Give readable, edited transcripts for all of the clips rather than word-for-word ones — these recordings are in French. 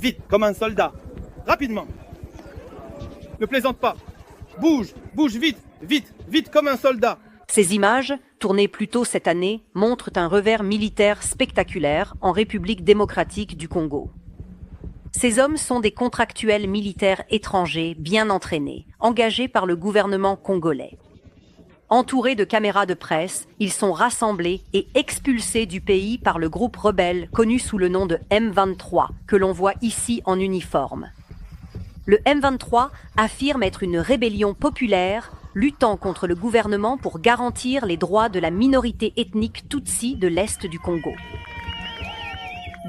vite, comme un soldat. Rapidement. Ne plaisante pas. Bouge, bouge vite, vite, vite comme un soldat. Ces images, tournées plus tôt cette année, montrent un revers militaire spectaculaire en République démocratique du Congo. Ces hommes sont des contractuels militaires étrangers bien entraînés, engagés par le gouvernement congolais. Entourés de caméras de presse, ils sont rassemblés et expulsés du pays par le groupe rebelle connu sous le nom de M23, que l'on voit ici en uniforme. Le M23 affirme être une rébellion populaire luttant contre le gouvernement pour garantir les droits de la minorité ethnique Tutsi de l'Est du Congo.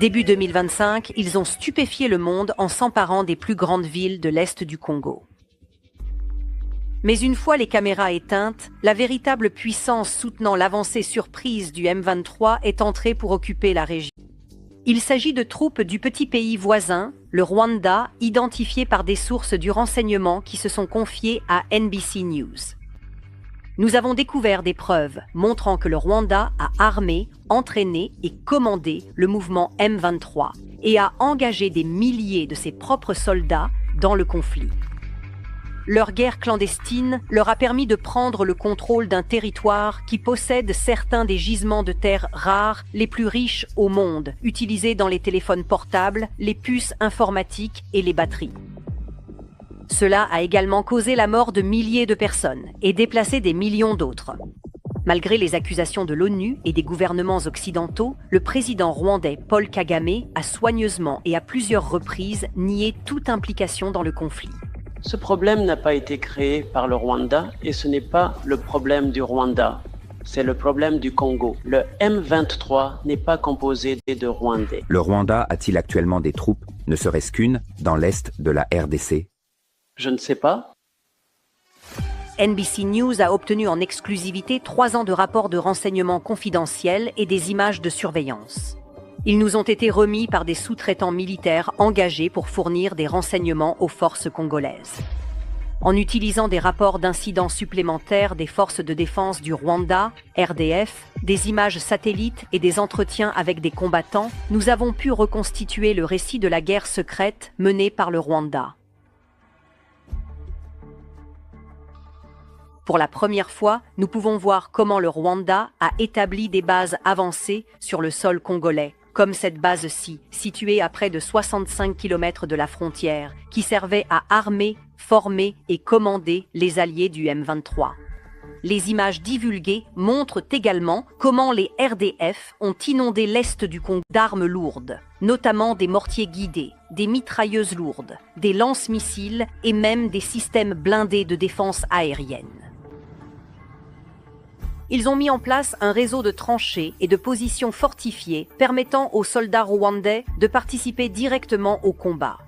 Début 2025, ils ont stupéfié le monde en s'emparant des plus grandes villes de l'Est du Congo. Mais une fois les caméras éteintes, la véritable puissance soutenant l'avancée surprise du M23 est entrée pour occuper la région. Il s'agit de troupes du petit pays voisin, le Rwanda, identifiées par des sources du renseignement qui se sont confiées à NBC News. Nous avons découvert des preuves montrant que le Rwanda a armé, entraîné et commandé le mouvement M23 et a engagé des milliers de ses propres soldats dans le conflit. Leur guerre clandestine leur a permis de prendre le contrôle d'un territoire qui possède certains des gisements de terre rares les plus riches au monde, utilisés dans les téléphones portables, les puces informatiques et les batteries. Cela a également causé la mort de milliers de personnes et déplacé des millions d'autres. Malgré les accusations de l'ONU et des gouvernements occidentaux, le président rwandais Paul Kagame a soigneusement et à plusieurs reprises nié toute implication dans le conflit. Ce problème n'a pas été créé par le Rwanda et ce n'est pas le problème du Rwanda, c'est le problème du Congo. Le M23 n'est pas composé de Rwandais. Le Rwanda a-t-il actuellement des troupes, ne serait-ce qu'une, dans l'est de la RDC? Je ne sais pas. NBC News a obtenu en exclusivité 3 ans de rapports de renseignement confidentiels et des images de surveillance. Ils nous ont été remis par des sous-traitants militaires engagés pour fournir des renseignements aux forces congolaises. En utilisant des rapports d'incidents supplémentaires des forces de défense du Rwanda, RDF, des images satellites et des entretiens avec des combattants, nous avons pu reconstituer le récit de la guerre secrète menée par le Rwanda. Pour la première fois, nous pouvons voir comment le Rwanda a établi des bases avancées sur le sol congolais, comme cette base-ci, située à près de 65 km de la frontière, qui servait à armer, former et commander les alliés du M23. Les images divulguées montrent également comment les RDF ont inondé l'est du Congo d'armes lourdes, notamment des mortiers guidés, des mitrailleuses lourdes, des lance-missiles et même des systèmes blindés de défense aérienne. Ils ont mis en place un réseau de tranchées et de positions fortifiées permettant aux soldats rwandais de participer directement au combat.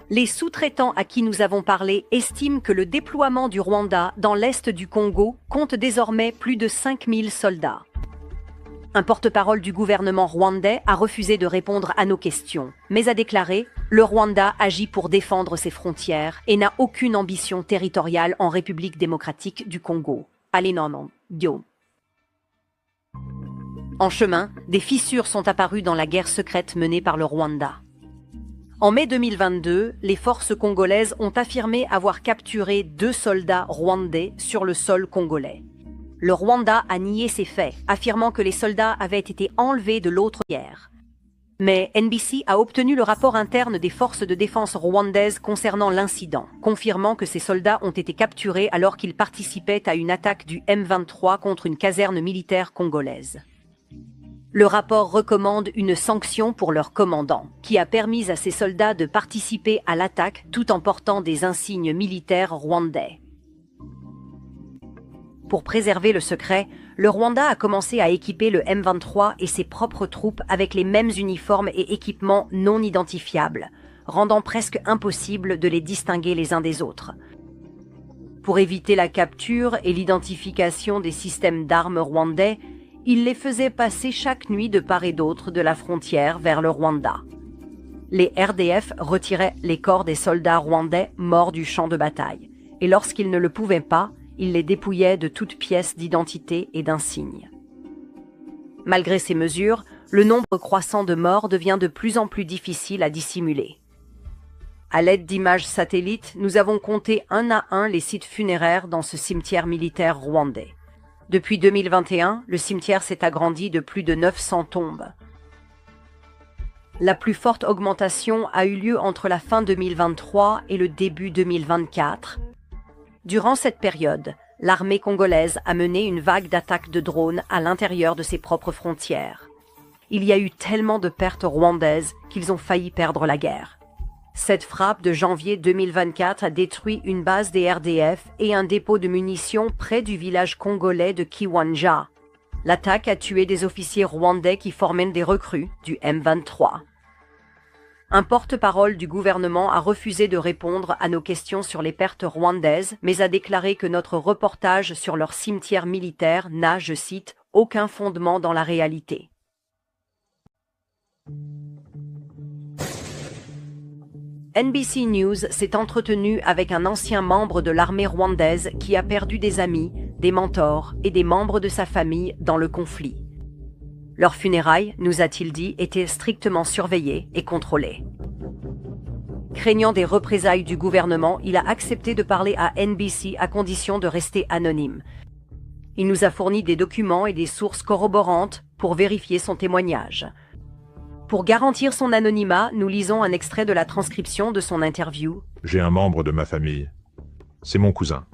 Les sous-traitants à qui nous avons parlé estiment que le déploiement du Rwanda dans l'est du Congo compte désormais plus de 5000 soldats. Un porte-parole du gouvernement rwandais a refusé de répondre à nos questions, mais a déclaré « Le Rwanda agit pour défendre ses frontières et n'a aucune ambition territoriale en République démocratique du Congo. » En chemin, des fissures sont apparues dans la guerre secrète menée par le Rwanda. En mai 2022, les forces congolaises ont affirmé avoir capturé 2 soldats rwandais sur le sol congolais. Le Rwanda a nié ces faits, affirmant que les soldats avaient été enlevés de l'autre guerre. Mais NBC a obtenu le rapport interne des forces de défense rwandaises concernant l'incident, confirmant que ces soldats ont été capturés alors qu'ils participaient à une attaque du M23 contre une caserne militaire congolaise. Le rapport recommande une sanction pour leur commandant, qui a permis à ces soldats de participer à l'attaque tout en portant des insignes militaires rwandais. Pour préserver le secret, le Rwanda a commencé à équiper le M23 et ses propres troupes avec les mêmes uniformes et équipements non identifiables, rendant presque impossible de les distinguer les uns des autres. Pour éviter la capture et l'identification des systèmes d'armes rwandais, il les faisait passer chaque nuit de part et d'autre de la frontière vers le Rwanda. Les RDF retiraient les corps des soldats rwandais morts du champ de bataille, et lorsqu'ils ne le pouvaient pas, ils les dépouillaient de toute pièce d'identité et d'insigne. Malgré ces mesures, le nombre croissant de morts devient de plus en plus difficile à dissimuler. À l'aide d'images satellites, nous avons compté un à un les sites funéraires dans ce cimetière militaire rwandais. Depuis 2021, le cimetière s'est agrandi de plus de 900 tombes. La plus forte augmentation a eu lieu entre la fin 2023 et le début 2024. Durant cette période, l'armée congolaise a mené une vague d'attaques de drones à l'intérieur de ses propres frontières. Il y a eu tellement de pertes rwandaises qu'ils ont failli perdre la guerre. Cette frappe de janvier 2024 a détruit une base des RDF et un dépôt de munitions près du village congolais de Kiwanja. L'attaque a tué des officiers rwandais qui formaient des recrues du M23. Un porte-parole du gouvernement a refusé de répondre à nos questions sur les pertes rwandaises, mais a déclaré que notre reportage sur leur cimetière militaire n'a, je cite, « aucun fondement dans la réalité ». NBC News s'est entretenu avec un ancien membre de l'armée rwandaise qui a perdu des amis, des mentors et des membres de sa famille dans le conflit. Leurs funérailles, nous a-t-il dit, étaient strictement surveillées et contrôlées. Craignant des représailles du gouvernement, il a accepté de parler à NBC à condition de rester anonyme. Il nous a fourni des documents et des sources corroborantes pour vérifier son témoignage. Pour garantir son anonymat, nous lisons un extrait de la transcription de son interview. J'ai un membre de ma famille. C'est mon cousin.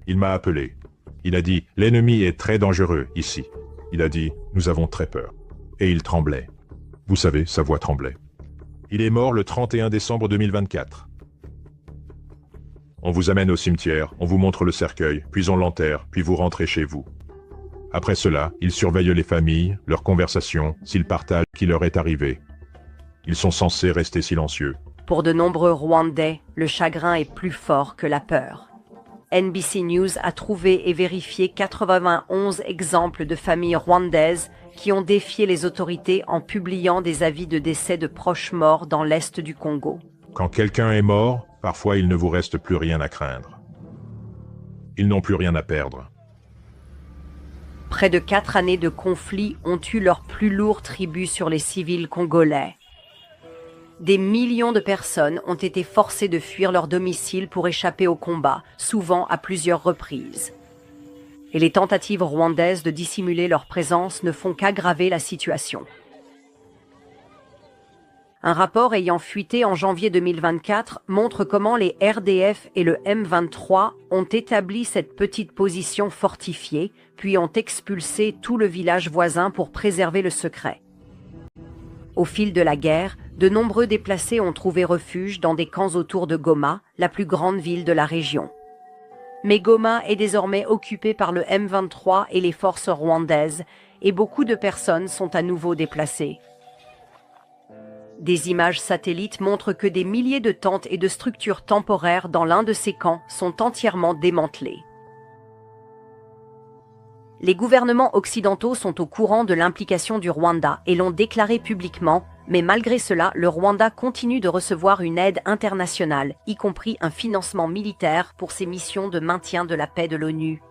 Il m'a appelé. Il a dit « L'ennemi est très dangereux ici ». Il a dit « Nous avons très peur ». Et il tremblait. Vous savez, sa voix tremblait. Il est mort le 31 décembre 2024. On vous amène au cimetière, on vous montre le cercueil, puis on l'enterre, puis vous rentrez chez vous. Après cela, ils surveillent les familles, leurs conversations, s'ils partagent ce qui leur est arrivé. Ils sont censés rester silencieux. Pour de nombreux Rwandais, le chagrin est plus fort que la peur. NBC News a trouvé et vérifié 91 exemples de familles rwandaises qui ont défié les autorités en publiant des avis de décès de proches morts dans l'est du Congo. Quand quelqu'un est mort, parfois il ne vous reste plus rien à craindre. Ils n'ont plus rien à perdre. Près de 4 années de conflit ont eu leur plus lourd tribut sur les civils congolais. Des millions de personnes ont été forcées de fuir leur domicile pour échapper au combat, souvent à plusieurs reprises. Et les tentatives rwandaises de dissimuler leur présence ne font qu'aggraver la situation. Un rapport ayant fuité en janvier 2024 montre comment les RDF et le M23 ont établi cette petite position fortifiée, puis ont expulsé tout le village voisin pour préserver le secret. Au fil de la guerre, de nombreux déplacés ont trouvé refuge dans des camps autour de Goma, la plus grande ville de la région. Mais Goma est désormais occupée par le M23 et les forces rwandaises, et beaucoup de personnes sont à nouveau déplacées. Des images satellites montrent que des milliers de tentes et de structures temporaires dans l'un de ces camps sont entièrement démantelées. Les gouvernements occidentaux sont au courant de l'implication du Rwanda et l'ont déclaré publiquement, mais malgré cela, le Rwanda continue de recevoir une aide internationale, y compris un financement militaire pour ses missions de maintien de la paix de l'ONU.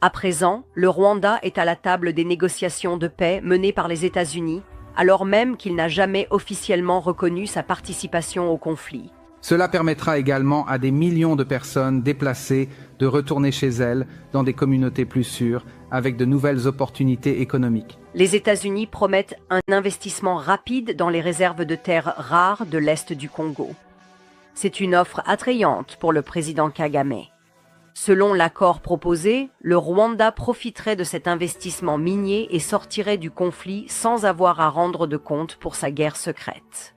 À présent, le Rwanda est à la table des négociations de paix menées par les États-Unis, alors même qu'il n'a jamais officiellement reconnu sa participation au conflit. Cela permettra également à des millions de personnes déplacées de retourner chez elles dans des communautés plus sûres, avec de nouvelles opportunités économiques. Les États-Unis promettent un investissement rapide dans les réserves de terres rares de l'Est du Congo. C'est une offre attrayante pour le président Kagame. Selon l'accord proposé, le Rwanda profiterait de cet investissement minier et sortirait du conflit sans avoir à rendre de compte pour sa guerre secrète.